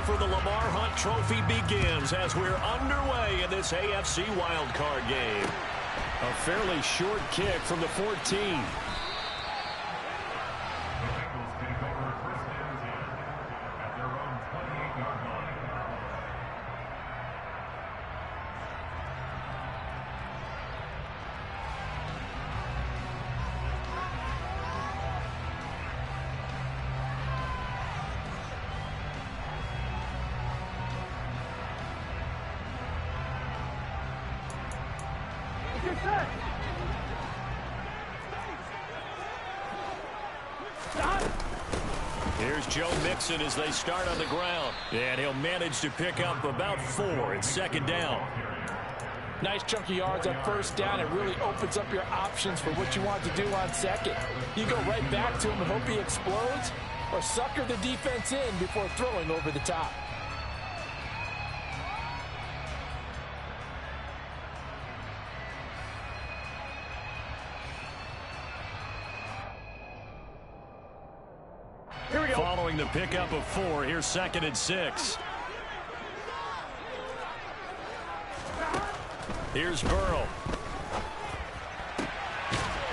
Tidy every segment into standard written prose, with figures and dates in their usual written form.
for the Lamar Hunt Trophy begins as we're underway in this AFC wildcard game. A fairly short kick from the 14. Here's Joe Mixon as they start on the ground. And he'll manage to pick up about 4. It's second down. Nice chunky yards on first down. It really opens up your options for what you want to do on second. You go right back to him and hope he explodes, or sucker the defense in before throwing over the top. Following the pickup of 4, here's 2nd and 6. Here's Burrow.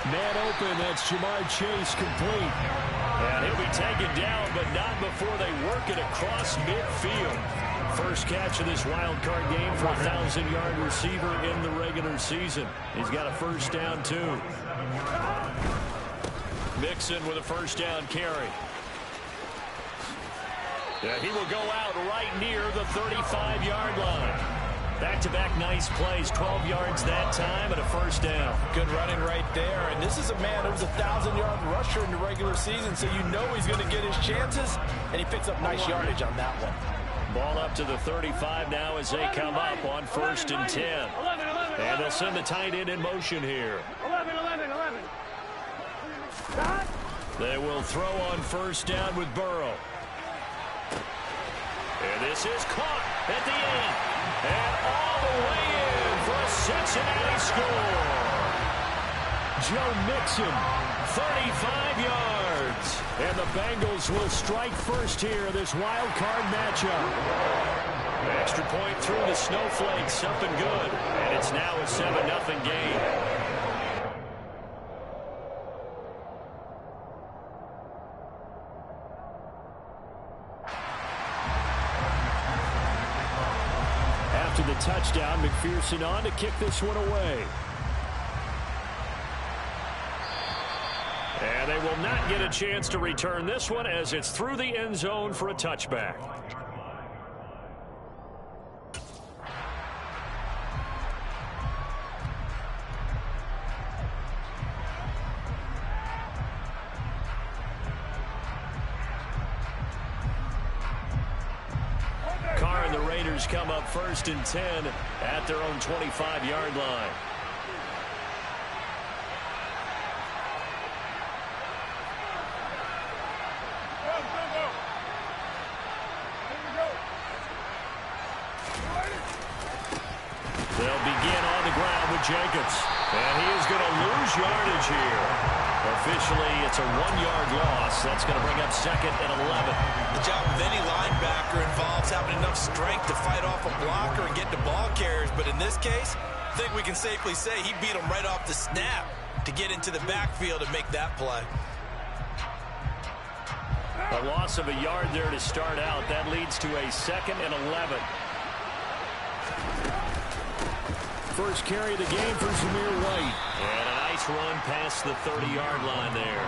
Man open, that's Jamar Chase complete. And he'll be taken down, but not before they work it across midfield. First catch of this wild card game for a 1,000-yard receiver in the regular season. He's got a first down, too. Mixon with a first down carry. Yeah, he will go out right near the 35-yard line. Back-to-back nice plays, 12 yards that time and a first down. Good running right there. And this is a man who was a 1,000-yard rusher in the regular season, so you know he's going to get his chances, and he picks up nice yardage on that one. Ball up to the 35 now as they come up on 1st and 10. And they'll send the tight end in motion here. 11. They will throw on first down with Burrow. And this is caught at the 8. And all the way in for a Cincinnati score. Joe Mixon, 35 yards. And the Bengals will strike first here in this wild card matchup. Extra point through the Snowflakes, something good. And it's now a 7-0 game. After the touchdown, McPherson on to kick this one away. And they will not get a chance to return this one as it's through the end zone for a touchback. Carr and the Raiders come up 1st and 10 at their own 25-yard line. They'll begin on the ground with Jacobs. And he is going to lose yardage here. Officially, it's a 1-yard loss. That's going to bring up 2nd and 11. The job of any linebacker involves having enough strength to fight off a blocker and get the ball carriers. But in this case, I think we can safely say he beat him right off the snap to get into the backfield and make that play. A loss of a yard there to start out. That leads to a 2nd and 11. First carry of the game for Zamir White. And a nice run past the 30-yard line there.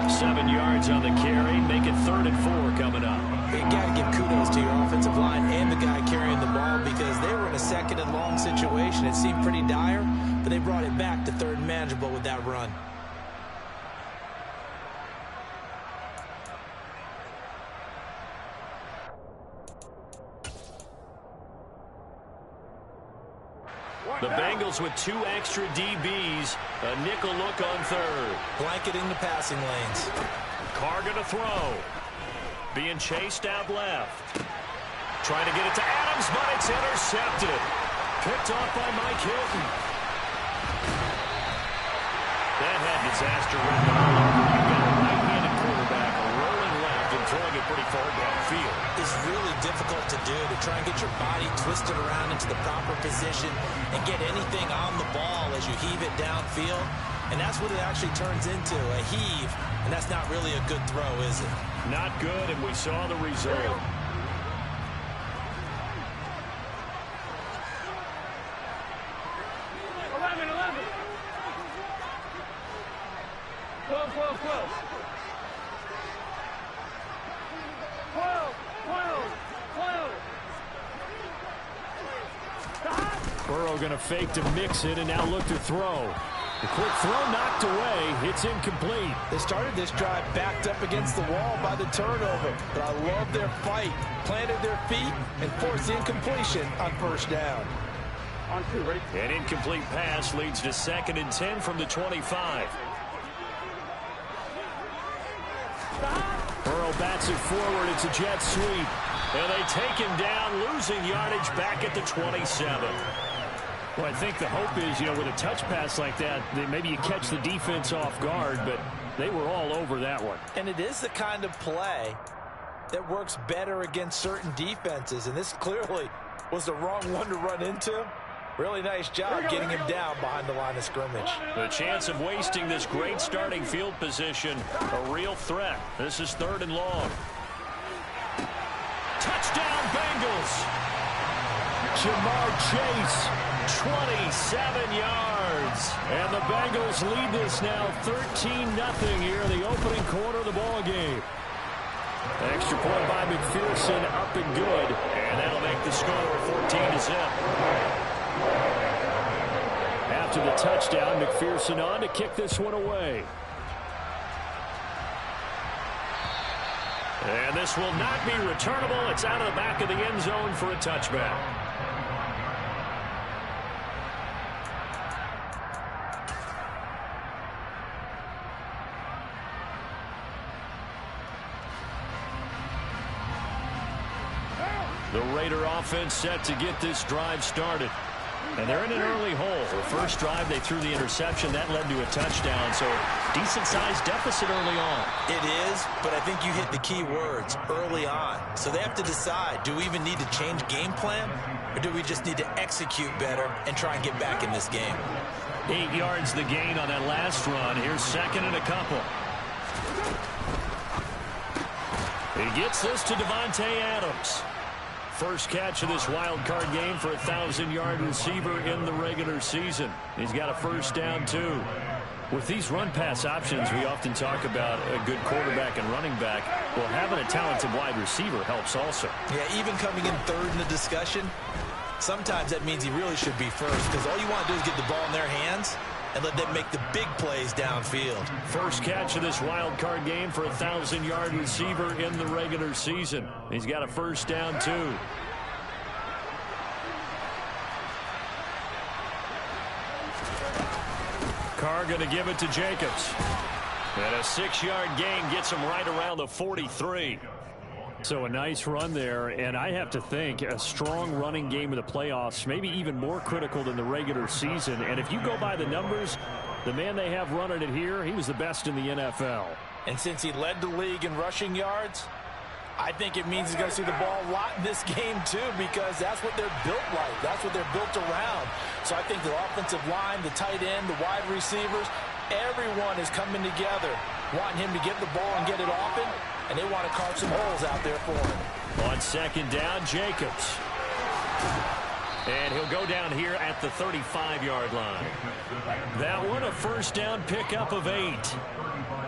7 yards on the carry. Make it 3rd and 4 coming up. You got to give kudos to your offensive line and the guy carrying the ball because they were in a 2nd and long situation. It seemed pretty dire, but they brought it back to 3rd and manageable with that run. The Bengals with 2 extra DBs. A nickel look on 3rd. Blanketing the passing lanes. Carr going to throw. Being chased out left. Trying to get it to Adams, but it's intercepted. Picked off by Mike Hilton. That had disaster written all over. You've got a right-handed quarterback rolling left and throwing it pretty far downfield. field. It's really difficult to do, to try and get your body twisted around into the proper position and get anything on the ball as you heave it downfield. And that's what it actually turns into, a heave. And that's not really a good throw, is it? Not good, and we saw the result. Burrow going to fake to Mixon and now look to throw. The quick throw knocked away. It's incomplete. They started this drive backed up against the wall by the turnover. But I love their fight. Planted their feet and forced incompletion on first down. On two, ready? An incomplete pass leads to 2nd and 10 from the 25. Burrow bats it forward. It's a jet sweep. And they take him down, losing yardage back at the 27. Well, I think the hope is, with a touch pass like that, maybe you catch the defense off guard, but they were all over that one. And it is the kind of play that works better against certain defenses, and this clearly was the wrong one to run into. Really nice job getting him down behind the line of scrimmage. The chance of wasting this great starting field position, a real threat. This is 3rd and long. Touchdown, Bengals! Jamar Chase, 27 yards. And the Bengals lead this now 13-0 here in the opening quarter of the ball game. Extra point by McPherson, up and good. And that'll make the score 14-0. After the touchdown, McPherson on to kick this one away. And this will not be returnable. It's out of the back of the end zone for a touchback. The Raider offense set to get this drive started. And they're in an early hole. The first drive, they threw the interception. That led to a touchdown. So decent-sized deficit early on. It is, but I think you hit the key words, early on. So they have to decide, do we even need to change game plan? Or do we just need to execute better and try and get back in this game? 8 yards the gain on that last run. Here's 2nd and a couple. He gets this to Devontae Adams. First catch of this wild card game for a 1,000-yard receiver in the regular season. He's got a first down, too. With these run-pass options, we often talk about a good quarterback and running back. Well, having a talented wide receiver helps also. Yeah, even coming in 3rd in the discussion, sometimes that means he really should be first, because all you want to do is get the ball in their hands and let them make the big plays downfield. First catch of this wild card game for a 1,000-yard receiver in the regular season. He's got a first down, too. Carr going to give it to Jacobs. And a 6-yard gain gets him right around the 43. So a nice run there, and I have to think a strong running game in the playoffs, maybe even more critical than the regular season. And if you go by the numbers, the man they have running it here, he was the best in the NFL. And since he led the league in rushing yards, I think it means he's going to see the ball a lot in this game, too, because that's what they're built like. That's what they're built around. So I think the offensive line, the tight end, the wide receivers, everyone is coming together, wanting him to get the ball and get it often, and they want to carve some holes out there for him. On 2nd down, Jacobs. And he'll go down here at the 35-yard line. That one, a first down pickup of 8.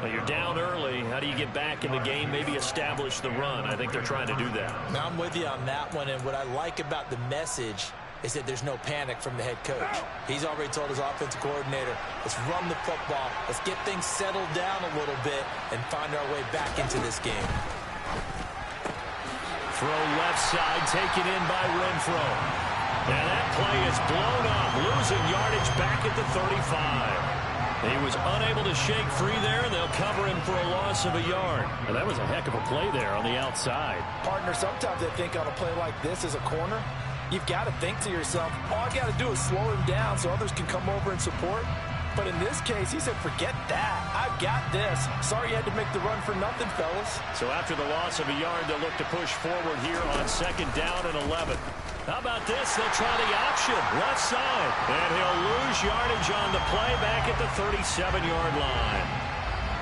Well, you're down early. How do you get back in the game, maybe establish the run? I think they're trying to do that. Now, I'm with you on that one, and what I like about the message is that there's no panic from the head coach. He's already told his offensive coordinator, let's run the football, let's get things settled down a little bit and find our way back into this game. Throw left side, taken in by Renfro. And that play is blown up, losing yardage back at the 35. He was unable to shake free there. They'll cover him for a loss of a yard. And that was a heck of a play there on the outside. Partner, sometimes I think on a play like this as a corner, you've got to think to yourself, all I got to do is slow him down so others can come over and support. But in this case, he said, forget that. I've got this. Sorry you had to make the run for nothing, fellas. So after the loss of a yard, they'll look to push forward here on 2nd down and 11. How about this? They'll try the option. Left side. And he'll lose yardage on the play back at the 37-yard line.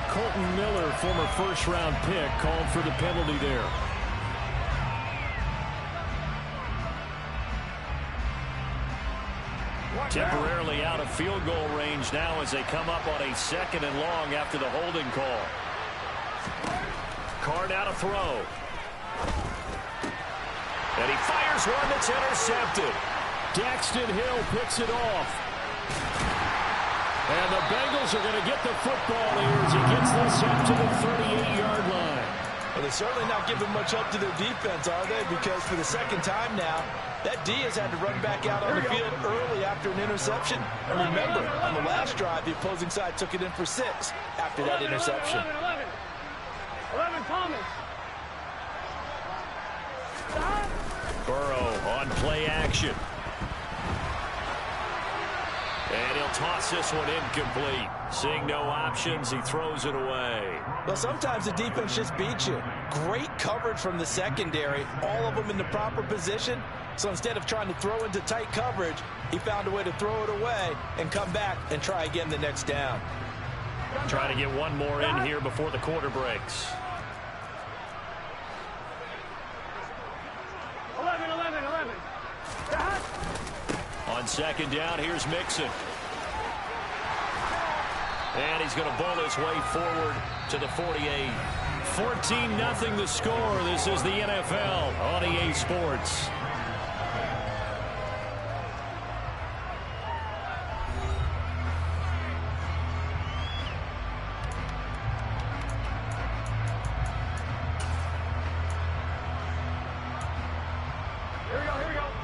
Colton Miller, former first-round pick, called for the penalty there. Temporarily out of field goal range now as they come up on a 2nd and long after the holding call. Carr now to throw. And he fires one that's intercepted. Daxton Hill picks it off. And the Bengals are going to get the football here as he gets this up to the 38-yard line. Well, they're certainly not giving much help to their defense, are they? Because for the 2nd time now, that D has had to run back out on the field early after an interception. And remember, on the last drive, the opposing side took it in for 6 after that interception. 11, Thomas. Burrow on play action. And he'll toss this one incomplete. Seeing no options, he throws it away. Well, sometimes the defense just beats you. Great coverage from the secondary, all of them in the proper position. So instead of trying to throw into tight coverage, he found a way to throw it away and come back and try again the next down. Try to get one more in here before the quarter breaks. 11. On 2nd down, here's Mixon. And he's going to bowl his way forward to the 48. 14-0 the score. This is the NFL on EA Sports.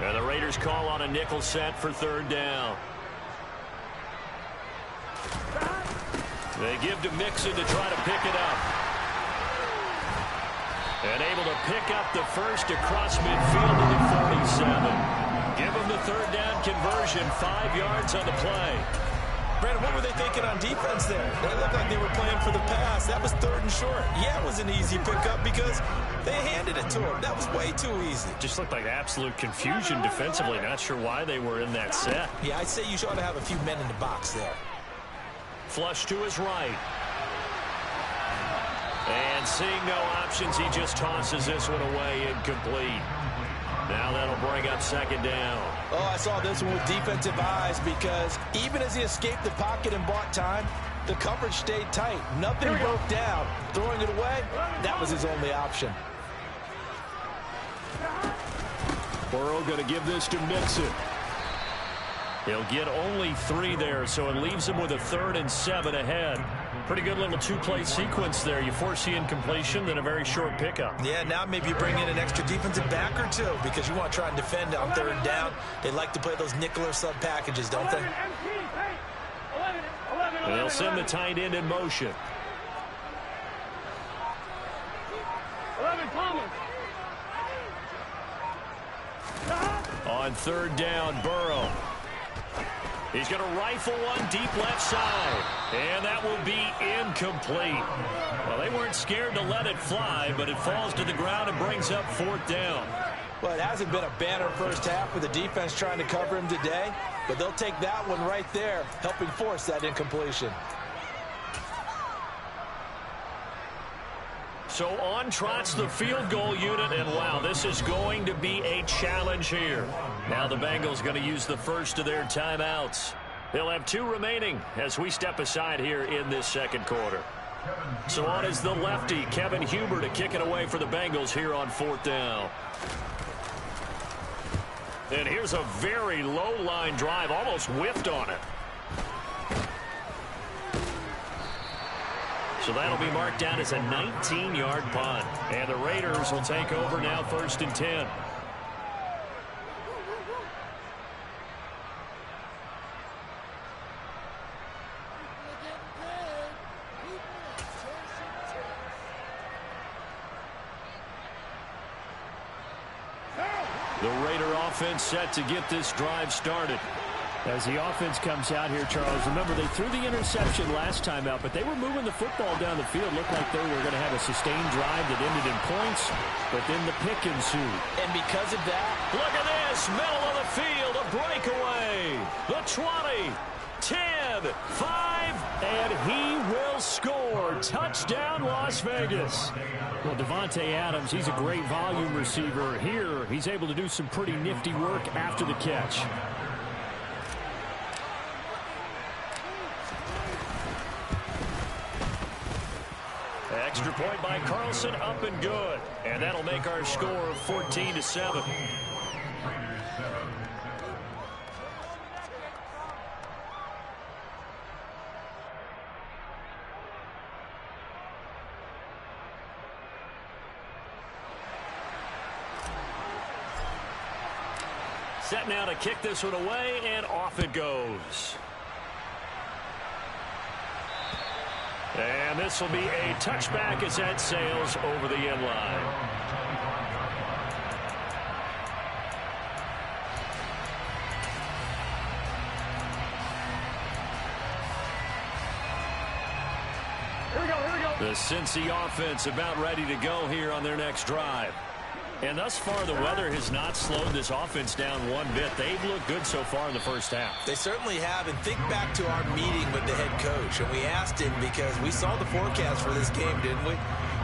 And the Raiders call on a nickel set for 3rd down. They give to Mixon to try to pick it up. And able to pick up the first across midfield to the 47. Give them the 3rd down conversion, 5 yards on the play. Brandon, what were they thinking on defense there? They looked like they were playing for the pass. That was 3rd and short. Yeah, it was an easy pickup because they handed it to him. That was way too easy. Just looked like absolute confusion defensively. Not sure why they were in that set. Yeah, I'd say you ought to have a few men in the box there. Flush to his right. And seeing no options, he just tosses this one away incomplete. Now that'll bring up 2nd down. Oh, I saw this one with defensive eyes because even as he escaped the pocket and bought time, the coverage stayed tight. Nothing broke down. Throwing it away, that was his only option. Burrow going to give this to Mixon. He'll get only 3 there, so it leaves him with a 3rd and 7 ahead. Pretty good little 2-play sequence there. You force the incompletion, then a very short pickup. Yeah, now maybe you bring in an extra defensive back or 2 because you want to try and defend on 3rd down. They like to play those nickel or sub packages, don't they? And they'll send the tight end in motion. 11, Thomas. On 3rd down, Burrow. He's going to rifle one deep left side. And that will be incomplete. Well, they weren't scared to let it fly, but it falls to the ground and brings up 4th down. Well, it hasn't been a banner first half with the defense trying to cover him today, but they'll take that one right there, helping force that incompletion. So on trots the field goal unit, and wow, this is going to be a challenge here. Now the Bengals going to use the first of their timeouts. They'll have 2 remaining as we step aside here in this 2nd quarter. So on is the lefty, Kevin Huber, to kick it away for the Bengals here on 4th down. And here's a very low line drive, almost whiffed on it. So that'll be marked down as a 19-yard punt. And the Raiders will take over now 1st and 10. The Raider offense set to get this drive started. As the offense comes out here, Charles, remember they threw the interception last time out, but they were moving the football down the field. Looked like they were going to have a sustained drive that ended in points, but then the pick ensued. And because of that, look at this, middle of the field, a breakaway. The 20, 10, 5, and he will score. Touchdown, Las Vegas. Well, Davante Adams, he's a great volume receiver. Here, he's able to do some pretty nifty work after the catch. Extra point by Carlson, up and good. And that'll make our score 14-7. Set now to kick this one away, and off it goes. And this will be a touchback as that sails over the end line. Here we go. The Cincy offense about ready to go here on their next drive. And thus far, the weather has not slowed this offense down one bit. They've looked good so far in the first half. They certainly have. And think back to our meeting with the head coach. And we asked him because we saw the forecast for this game, didn't we?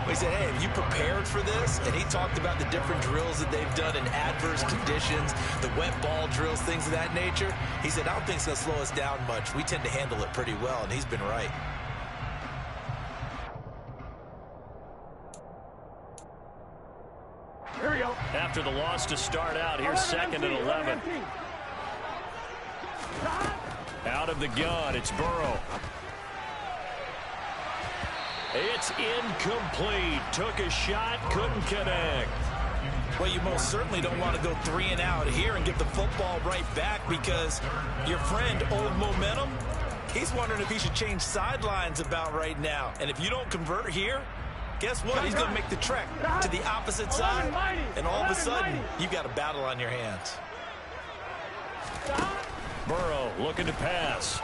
We said, hey, have you prepared for this? And he talked about the different drills that they've done in adverse conditions, the wet ball drills, things of that nature. He said, I don't think it's going to slow us down much. We tend to handle it pretty well, and he's been right. Here we go. After the loss to start out, here's second and 11. Out of the gun, it's Burrow. It's incomplete. Took a shot, couldn't connect. Well, you most certainly don't want to go 3 and out here and give the football right back because your friend, Old Momentum, he's wondering if he should change sidelines about right now. And if you don't convert here, guess what? He's going to make the trek to the opposite side, and all of a sudden, you've got a battle on your hands. Burrow looking to pass.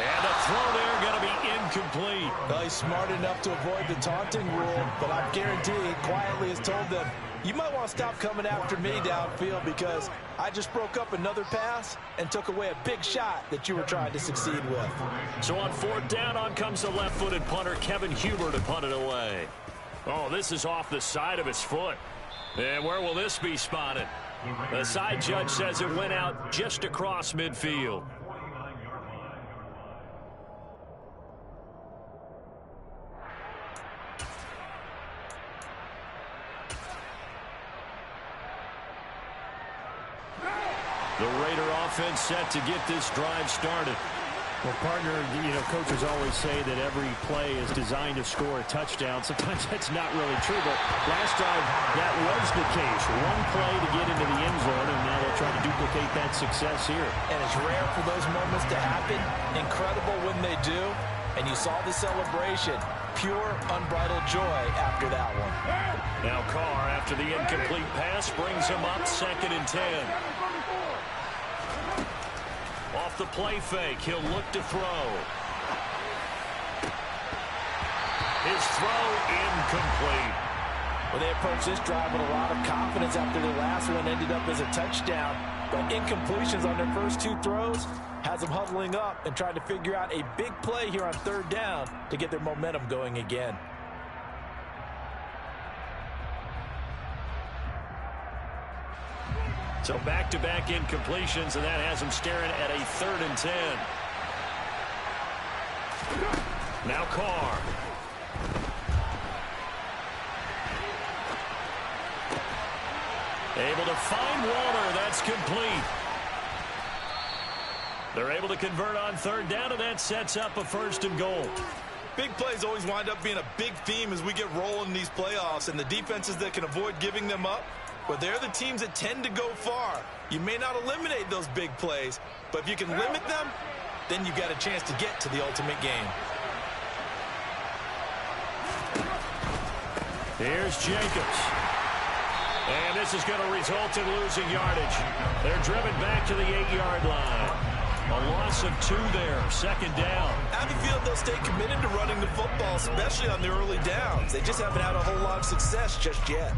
And the throw there going to be incomplete. Well, he's smart enough to avoid the taunting rule, but I guarantee he quietly has told them, you might want to stop coming after me downfield because I just broke up another pass and took away a big shot that you were trying to succeed with. So on 4th down, on comes the left-footed punter, Kevin Huber, to punt it away. Oh, this is off the side of his foot. And where will this be spotted? The side judge says it went out just across midfield. The Raider offense set to get this drive started. Well, partner, coaches always say that every play is designed to score a touchdown. Sometimes that's not really true, but last drive, that was the case. One play to get into the end zone, and now they'll try to duplicate that success here. And it's rare for those moments to happen. Incredible when they do. And you saw the celebration. Pure, unbridled joy after that one. Now Carr, after the incomplete pass, brings him up 2nd and 10. Off the play fake, he'll look to throw. His throw incomplete. Well, they approached this drive with a lot of confidence after the last one ended up as a touchdown. But incompletions on their first 2 throws has them huddling up and trying to figure out a big play here on 3rd down to get their momentum going again. So back-to-back incompletions, and that has them staring at a 3rd and 10. Now Carr. Able to find Waller. That's complete. They're able to convert on 3rd down, and that sets up a 1st and goal. Big plays always wind up being a big theme as we get rolling in these playoffs, and the defenses that can avoid giving them up, well, they're the teams that tend to go far. You may not eliminate those big plays, but if you can limit them, then you've got a chance to get to the ultimate game. Here's Jacobs. And this is going to result in losing yardage. They're driven back to the 8-yard line. A loss of 2 there, 2nd down. I have a feeling they'll stay committed to running the football, especially on the early downs. They just haven't had a whole lot of success just yet.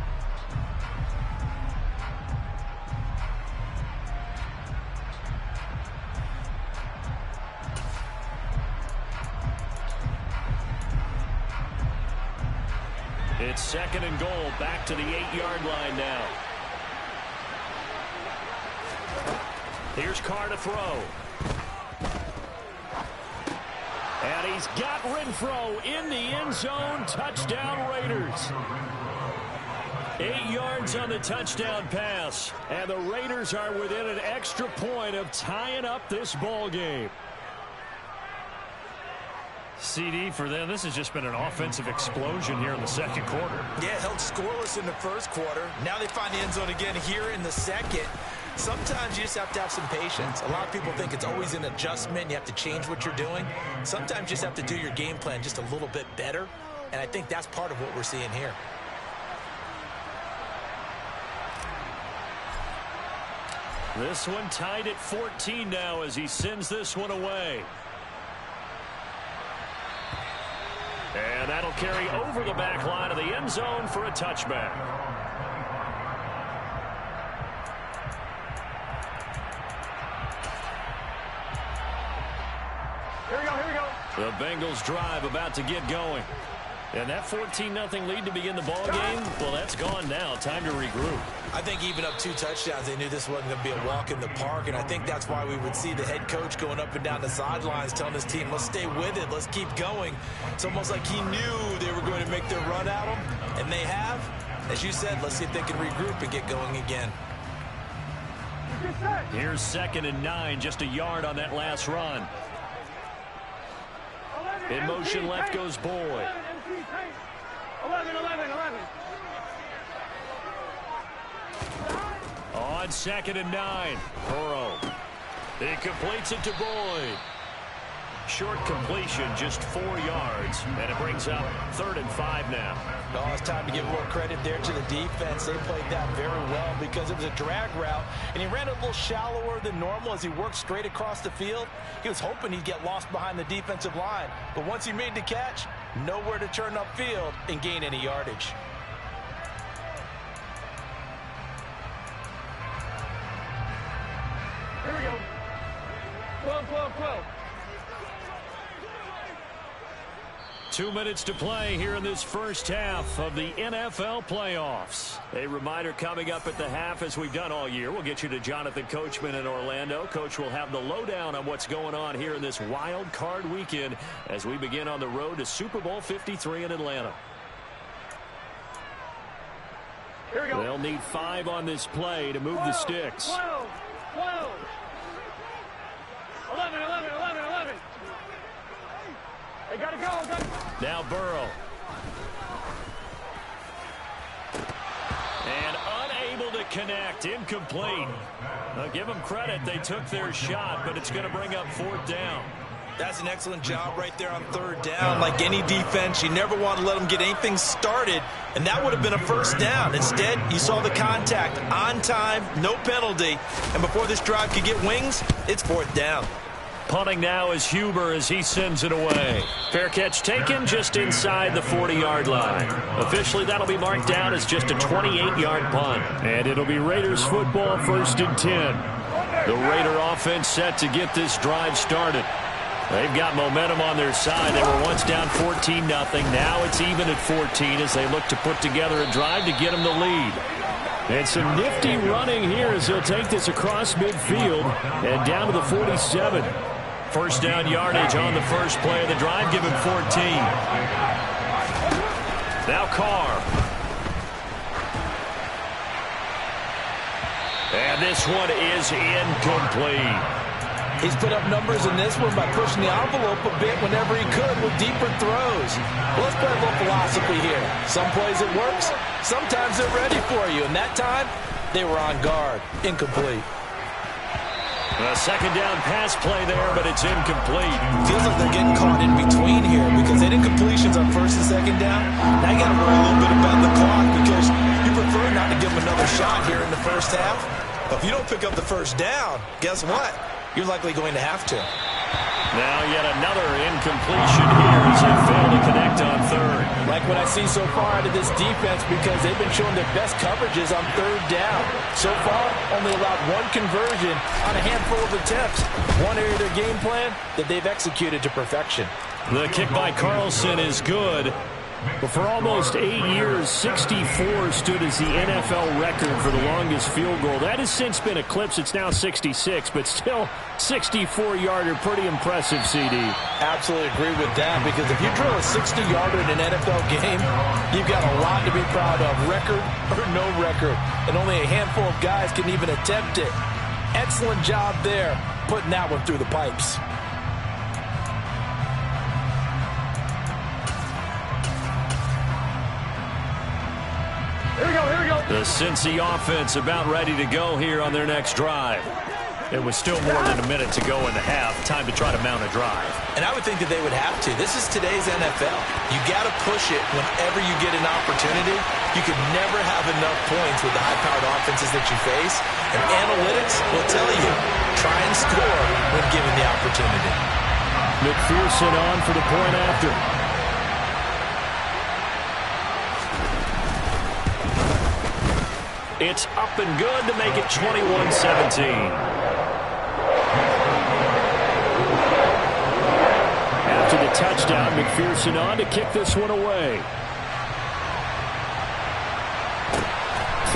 It's 2nd and goal, back to the 8-yard line now. Here's Carr to throw. And he's got Renfro in the end zone. Touchdown, Raiders. 8 yards on the touchdown pass. And the Raiders are within an extra point of tying up this ball game. CD for them, this has just been an offensive explosion here in the 2nd quarter. Yeah, held scoreless in the 1st quarter. Now they find the end zone again here in the 2nd. Sometimes you just have to have some patience. A lot of people think it's always an adjustment. You have to change what you're doing. Sometimes you just have to do your game plan just a little bit better. And I think that's part of what we're seeing here. This one tied at 14 now as he sends this one away. And that'll carry over the back line of the end zone for a touchback. Here we go, here we go. The Bengals drive about to get going. And that 14-0 lead to begin the ball game, well, that's gone now. Time to regroup. I think even up 2 touchdowns, they knew this wasn't going to be a walk in the park, and I think that's why we would see the head coach going up and down the sidelines telling his team, let's stay with it, let's keep going. It's almost like he knew they were going to make their run at him, and they have. As you said, let's see if they can regroup and get going again. Here's 2nd and 9, just a yard on that last run. In motion left goes Boyd. 11. On 2nd and 9, Burrow. He completes it to Boyd. Short completion, just 4 yards, and it brings up 3rd and 5 now. Oh, it's time to give more credit there to the defense. They played that very well because it was a drag route, and he ran a little shallower than normal as he worked straight across the field. He was hoping he'd get lost behind the defensive line, but once he made the catch, nowhere to turn upfield and gain any yardage. Here we go. 12. 2 minutes to play here in this first half of the NFL playoffs. A reminder coming up at the half, as we've done all year. We'll get you to Jonathan Coachman in Orlando. Coach will have the lowdown on what's going on here in this wild card weekend as we begin on the road to Super Bowl 53 in Atlanta. Here we go. They'll need 5 on this play to move the sticks. 12. 11. They gotta go. Now Burrow. And unable to connect. Incomplete. Now give them credit. They took their shot, but it's going to bring up 4th down. That's an excellent job right there on 3rd down. Like any defense, you never want to let them get anything started, and that would have been a 1st down. Instead, you saw the contact on time, no penalty, and before this drive could get wings, it's 4th down. Punting now is Huber as he sends it away. Fair catch taken just inside the 40-yard line. Officially, that'll be marked down as just a 28-yard punt. And it'll be Raiders football, 1st and 10. The Raider offense set to get this drive started. They've got momentum on their side. They were once down 14-0. Now it's even at 14 as they look to put together a drive to get them the lead. And some nifty running here as they'll take this across midfield and down to the 47. 1st down yardage on the first play of the drive. Give him 14. Now Carr. And this one is incomplete. He's put up numbers in this one by pushing the envelope a bit whenever he could with deeper throws. Well, let's play a little philosophy here. Some plays it works. Sometimes they're ready for you. And that time, they were on guard. Incomplete. A second down pass play there, but it's incomplete. Feels like they're getting caught in between here because they did completions on first and second down. Now you got to worry a little bit about the clock because you prefer not to give them another shot here in the first half. But if you don't pick up the first down, guess what? You're likely going to have to. Now yet another incompletion here as they fail to connect on third. Like what I see so far out of this defense because they've been showing their best coverages on third down. So far, only allowed one conversion on a handful of attempts. One area of their game plan that they've executed to perfection. The kick by Carlson is good. But for almost 8 years, 64 stood as the NFL record for the longest field goal. That has since been eclipsed. It's now 66, but still 64-yarder. Pretty impressive, CD. Absolutely agree with that because if you drill a 60-yarder in an NFL game, you've got a lot to be proud of, record or no record. And only a handful of guys can even attempt it. Excellent job there, putting that one through the pipes. Here we go, here we go. The Cincy offense about ready to go here on their next drive. It was still more than a minute to go in the half. Time to try to mount a drive. And I would think that they would have to. This is today's NFL. You got to push it whenever you get an opportunity. You can never have enough points with the high-powered offenses that you face. And analytics will tell you, try and score when given the opportunity. McPherson on for the point after. It's up and good to make it 21-17. After the touchdown, McPherson on to kick this one away.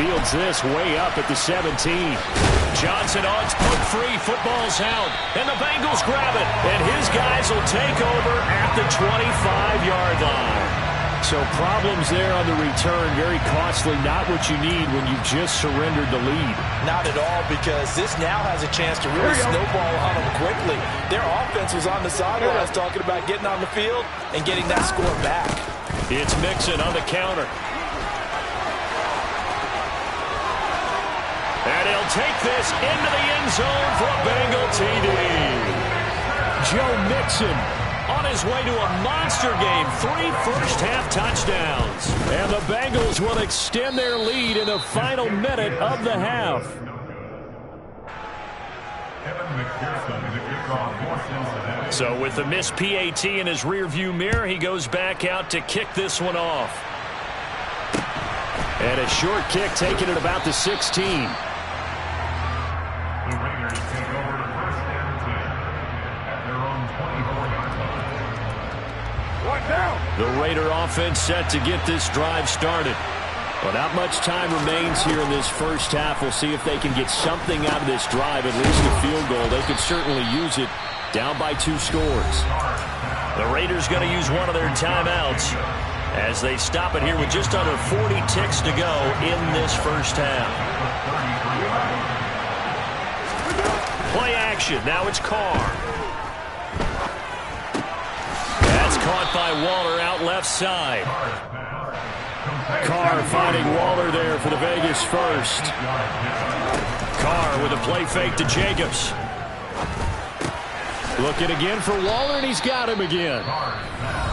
Fields this way up at the 17. Johnson on, it's put free, football's out, and the Bengals grab it, and his guys will take over at the 25-yard line. So problems there on the return, very costly, not what you need when you've just surrendered the lead. Not at all, because this now has a chance to really snowball on them quickly. Their offense was on the sidelines talking about getting on the field and getting that score back. It's Mixon on the counter. And he'll take this into the end zone for a Bengal TD. Joe Mixon on his way to a monster game. 3 first-half touchdowns. And the Bengals will extend their lead in the final minute of the half. So with the missed PAT in his rearview mirror, he goes back out to kick this one off. And a short kick taken at about the 16. The Raiders take over the first and 10 at their own 24-yard line. One down. The Raider offense set to get this drive started. But not much time remains here in this first half. We'll see if they can get something out of this drive, at least a field goal. They could certainly use it, down by 2 scores. The Raiders going to use one of their timeouts as they stop it here with just under 40 ticks to go in this first half. Play action. Now it's Carr. That's caught by Waller out left side. Carr finding Waller there for the Vegas first. Carr with a play fake to Jacobs. Looking again for Waller, and he's got him again.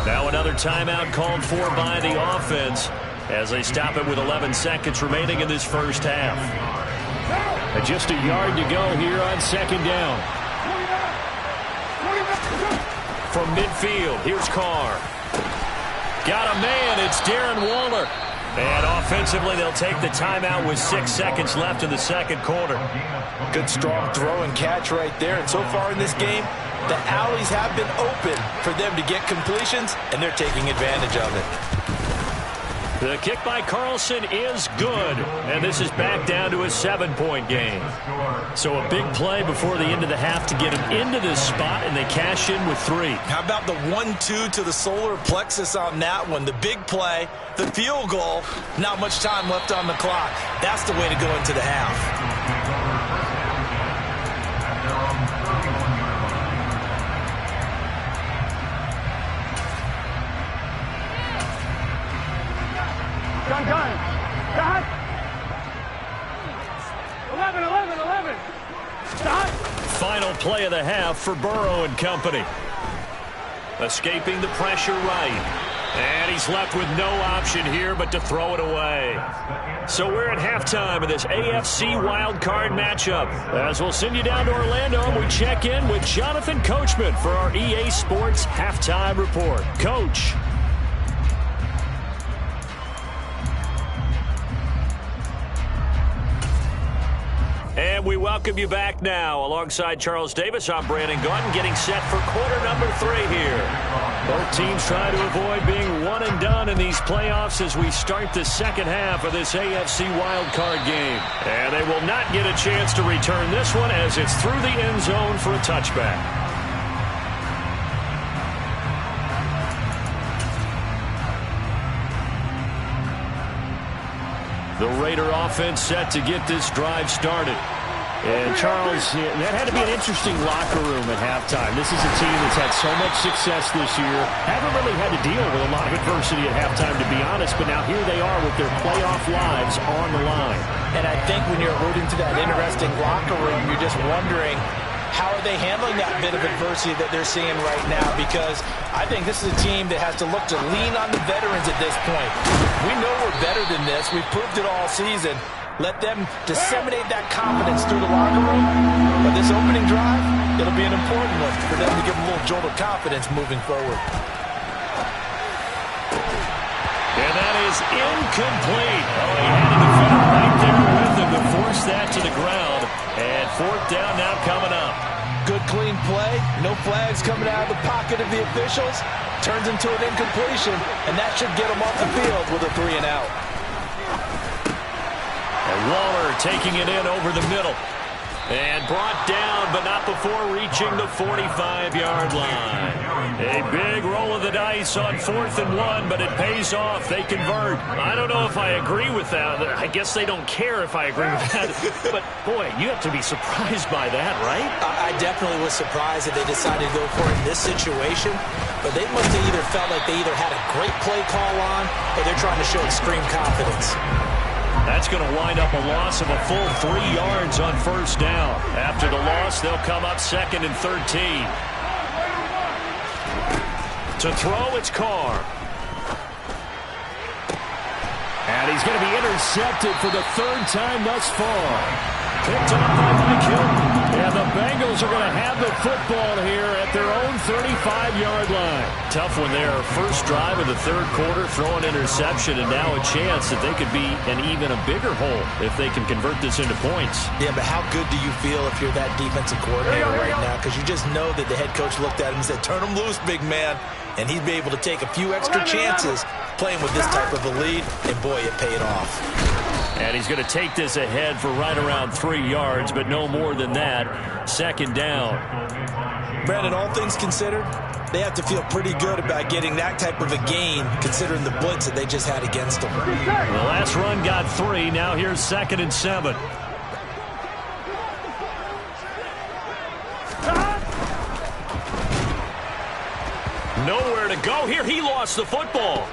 Now another timeout called for by the offense as they stop it with 11 seconds remaining in this first half. And just a yard to go here on second down. From midfield, here's Carr. Got a man, it's Darren Waller. And offensively, they'll take the timeout with 6 seconds left in the second quarter. Good strong throw and catch right there. And so far in this game, the alleys have been open for them to get completions, and they're taking advantage of it. The kick by Carlson is good. And this is back down to a 7-point game. So a big play before the end of the half to get them into this spot, and they cash in with 3. How about the 1-2 to the solar plexus on that one? The big play, the field goal, not much time left on the clock. That's the way to go into the half. Gun. Dot. 11. Dot. final play of the half for Burrow and company. Escaping the pressure right. And he's left with no option here but to throw it away. So we're at halftime of this AFC wildcard matchup. As we'll send you down to Orlando, and we check in with Jonathan Coachman for our EA Sports Halftime Report. Coach. And we welcome you back now. Alongside Charles Davis, I'm Brandon Gaudin, getting set for quarter number 3 here. Both teams try to avoid being one and done in these playoffs as we start the second half of this AFC wildcard game. And they will not get a chance to return this one as it's through the end zone for a touchback. The Raider offense set to get this drive started. And Charles, that had to be an interesting locker room at halftime. This is a team that's had so much success this year. Haven't really had to deal with a lot of adversity at halftime, to be honest. But now here they are with their playoff lives on the line. And I think when you're alluding to that interesting locker room, you're just wondering, how are they handling that bit of adversity that they're seeing right now? Because I think this is a team that has to look to lean on the veterans at this point. We know we're better than this. We've proved it all season. Let them disseminate that confidence through the locker room. But this opening drive, it'll be an important one for them to give them a little jolt of confidence moving forward. And that is incomplete. Oh, he had a defender right there with him to force that to the ground. And fourth down now coming up. Good clean play. No flags coming out of the pocket of the officials. Turns into an incompletion, and that should get them off the field with a 3 and out. And Waller taking it in over the middle. And brought down, but not before reaching the 45-yard line. A big roll of the dice on 4th and 1, but it pays off. They convert. I don't know if I agree with that. I guess they don't care if I agree with that. But, boy, you have to be surprised by that, right? I definitely was surprised that they decided to go for it in this situation. But they must have either felt like they either had a great play call on or they're trying to show extreme confidence. That's going to wind up a loss of a full 3 yards on first down. After the loss, they'll come up 2nd and 13. To throw, it's Carr. And he's going to be intercepted for the 3rd time thus far. Picked up by Mike Hilton. And the Bengals are going to have the football here at their own 35-yard line. Tough one there. First drive of the 3rd quarter, throw an interception, and now a chance that they could be in even a bigger hole if they can convert this into points. Yeah, but how good do you feel if you're that defensive coordinator right now? Because you just know that the head coach looked at him and said, turn him loose, big man. And he'd be able to take a few extra chances playing with this type of a lead, and boy, it paid off. And he's going to take this ahead for right around 3 yards, but no more than that. 2nd down. Brandon, all things considered, they have to feel pretty good about getting that type of a gain, considering the blitz that they just had against them. The last run got 3. Now here's 2nd and 7. Nowhere to go here. He lost the football.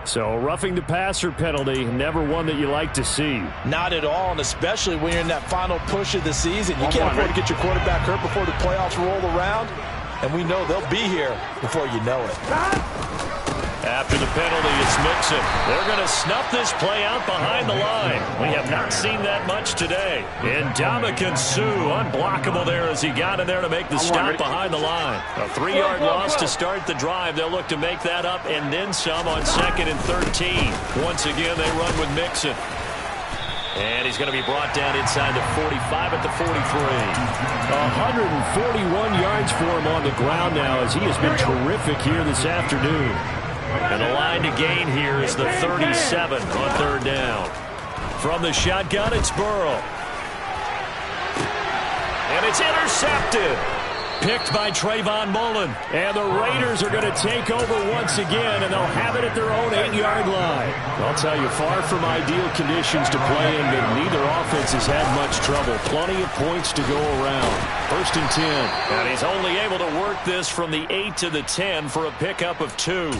So roughing the passer penalty, never one that you like to see. Not at all, and especially when you're in that final push of the season. You can't afford to get your quarterback hurt before the playoffs roll around, and we know they'll be here before you know it. After the penalty, it's Mixon. They're going to snuff this play out behind the line. We have not seen that much today. And Ndamukong Suh, unblockable there as he got in there to make the stop behind the line. A 3-yard loss to start the drive. They'll look to make that up and then some on 2nd and 13. Once again, they run with Mixon. And he's going to be brought down inside the 45 at the 43. 141 yards for him on the ground now as he has been terrific here this afternoon. And the line to gain here is the 37 on 3rd down. From the shotgun, it's Burrow. And it's intercepted. Picked by Trayvon Mullen. And the Raiders are going to take over once again, and they'll have it at their own 8-yard line. I'll tell you, far from ideal conditions to play in, but neither offense has had much trouble. Plenty of points to go around. 1st and 10. And he's only able to work this from the 8 to the 10 for a pickup of 2.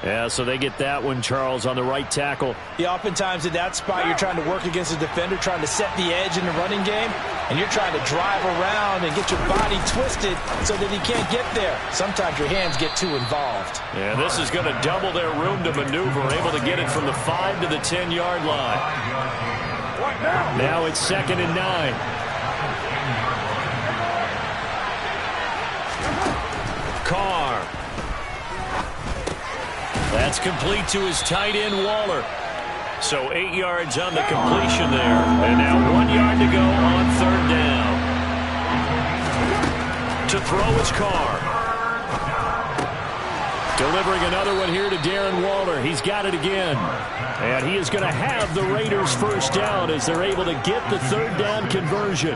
Yeah, so they get that one, Charles, on the right tackle. Yeah, oftentimes in that spot, you're trying to work against a defender, trying to set the edge in the running game, and you're trying to drive around and get your body twisted so that he can't get there. Sometimes your hands get too involved. Yeah, this is going to double their room to maneuver, able to get it from the 5 to the 10-yard line. Now it's 2nd and 9. Carr. That's complete to his tight end, Waller. So 8 yards on the completion there. And now 1 yard to go on 3rd down. To throw is Carr. Delivering another one here to Darren Waller. He's got it again. And he is going to have the Raiders' 1st down as they're able to get the 3rd down conversion.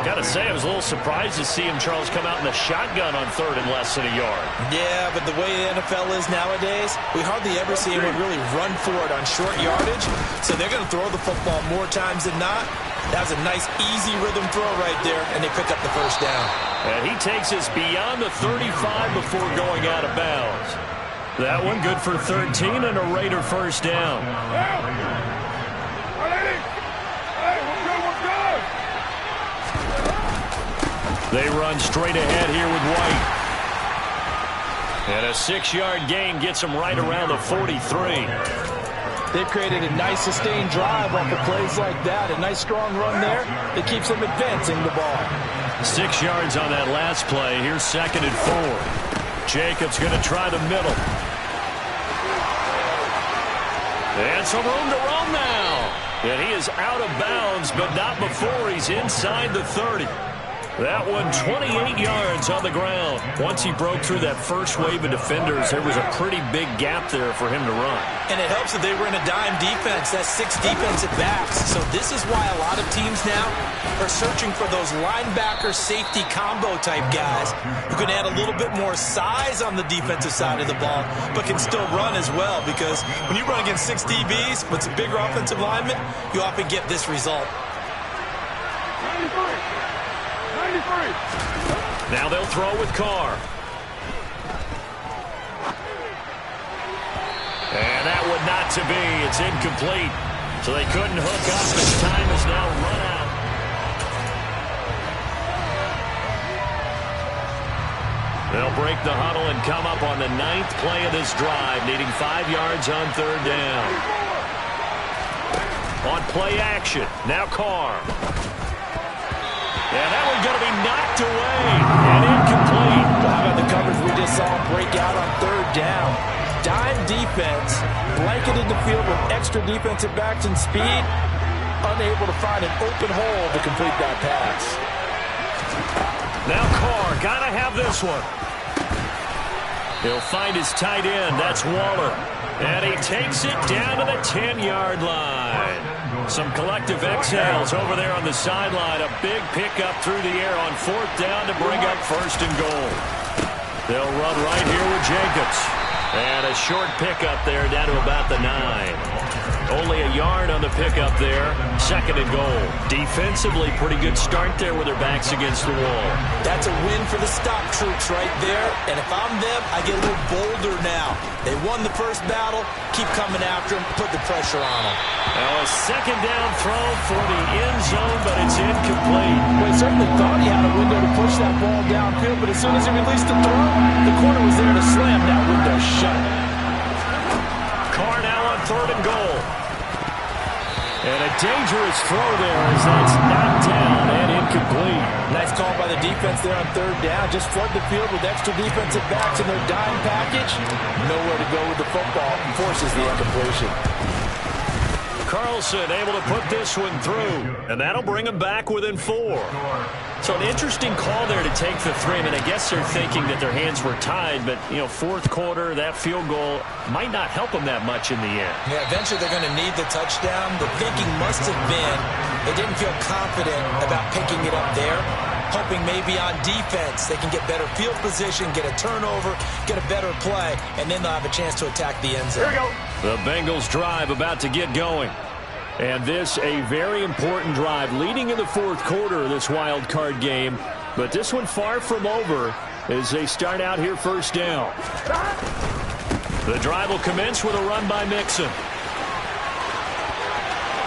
Got to say, I was a little surprised to see him, Charles, come out in the shotgun on 3rd and less than a yard. Yeah, but the way the NFL is nowadays, we hardly ever see anyone really run for it on short yardage. So they're going to throw the football more times than not. That was a nice, easy rhythm throw right there, and they pick up the 1st down. And he takes us beyond the 35 before going out of bounds. That one good for 13 and a Raider 1st down. They run straight ahead here with White. And a 6-yard gain gets them right around the 43. They've created a nice sustained drive off of plays like that. A nice strong run there that keeps them advancing the ball. 6 yards on that last play. Here's 2nd and 4. Jacobs going to try the middle. And some room to run now. And he is out of bounds, but not before he's inside the 30. That one 28 yards on the ground. Once he broke through that first wave of defenders, there was a pretty big gap there for him to run. And it helps that they were in a dime defense. That's 6 defensive backs. So this is why a lot of teams now are searching for those linebacker safety combo type guys who can add a little bit more size on the defensive side of the ball, but can still run as well. Because when you run against 6 DBs with some bigger offensive linemen, you often get this result. Now they'll throw with Carr. And that would not to be. It's incomplete. So they couldn't hook up as time is now run out. They'll break the huddle and come up on the 9th play of this drive, needing 5 yards on 3rd down. On play action, now Carr. And that one's going to be knocked away and incomplete. How about the coverage we just saw break out on 3rd down? Dime defense, blanketed the field with extra defensive backs and speed, unable to find an open hole to complete that pass. Now Carr, got to have this one. He'll find his tight end. That's Waller. And he takes it down to the 10-yard line. Some collective exhales over there on the sideline. A big pickup through the air on 4th down to bring up 1st and goal. They'll run right here with Jacobs. And a short pickup there down to about the 9. Only a yard on the pickup there. 2nd and goal. Defensively, pretty good start there with their backs against the wall. That's a win for the stop troops right there. And if I'm them, I get a little bolder now. They won the first battle. Keep coming after them. Put the pressure on them. Now a 2nd down throw for the end zone, but it's incomplete. Well, he certainly thought he had a window to push that ball downfield, but as soon as he released the throw, the corner was there to slam that window shut. Carr now on 3rd and goal. And a dangerous throw there as that's knocked down and incomplete. Nice call by the defense there on 3rd down. Just flood the field with extra defensive backs in their dime package. Nowhere to go with the football. Forces the incompletion. Carlson able to put this one through, and that'll bring him back within 4. So an interesting call there to take the 3. I mean, I guess they're thinking that their hands were tied, but, you know, 4th quarter, that field goal might not help them that much in the end. Yeah, eventually they're going to need the touchdown. The thinking must have been they didn't feel confident about picking it up there, hoping maybe on defense they can get better field position, get a turnover, get a better play, and then they'll have a chance to attack the end zone. Here we go. The Bengals drive about to get going. And this a very important drive leading in the 4th quarter of this wild card game. But this one far from over as they start out here 1st down. The drive will commence with a run by Mixon.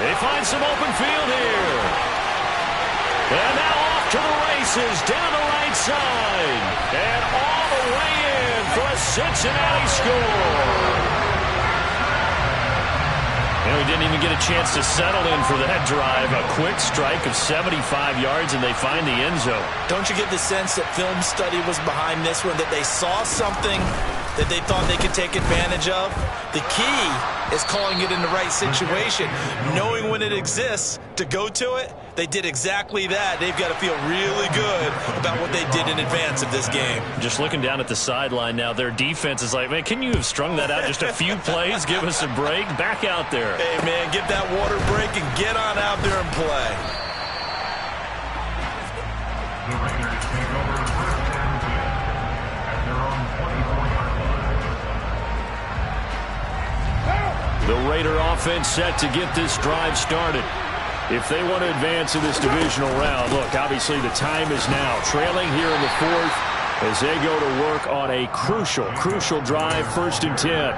They find some open field here. And now off to the races down the right side. And all the way in for a Cincinnati score. And we didn't even get a chance to settle in for that drive. A quick strike of 75 yards, and they find the end zone. Don't you get the sense that film study was behind this one, that they saw something that they thought they could take advantage of? The key is calling it in the right situation, knowing when it exists to go to it. They did exactly that. They've got to feel really good about what they did in advance of this game. Just looking down at the sideline now, their defense is like, man, can you have strung that out just a few plays? Give us a break. Back out there. Hey, man, get that water break and get on out there and play. The Raiders take over first and 10 at their own 24-yard line. The Raider offense set to get this drive started. If they want to advance in this divisional round, look, obviously the time is now. Trailing here in the fourth as they go to work on a crucial drive, 1st and 10.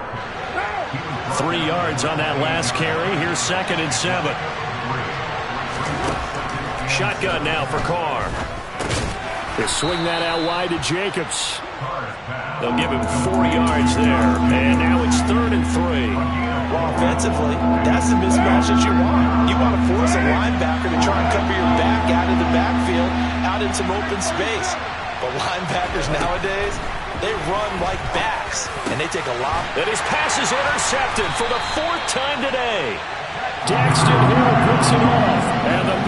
3 yards on that last carry. Here's 2nd and 7. Shotgun now for Carr. They swing that out wide to Jacobs. They'll give him 4 yards there. And now it's 3rd and 3. Well, offensively, that's the mismatch that you want. You want to force a linebacker to try and cover your back out of the backfield, out in some open space. But linebackers nowadays, they run like backs, and they take a lot. And his pass is intercepted for the 4th time today. Daxton Hill picks it off, and the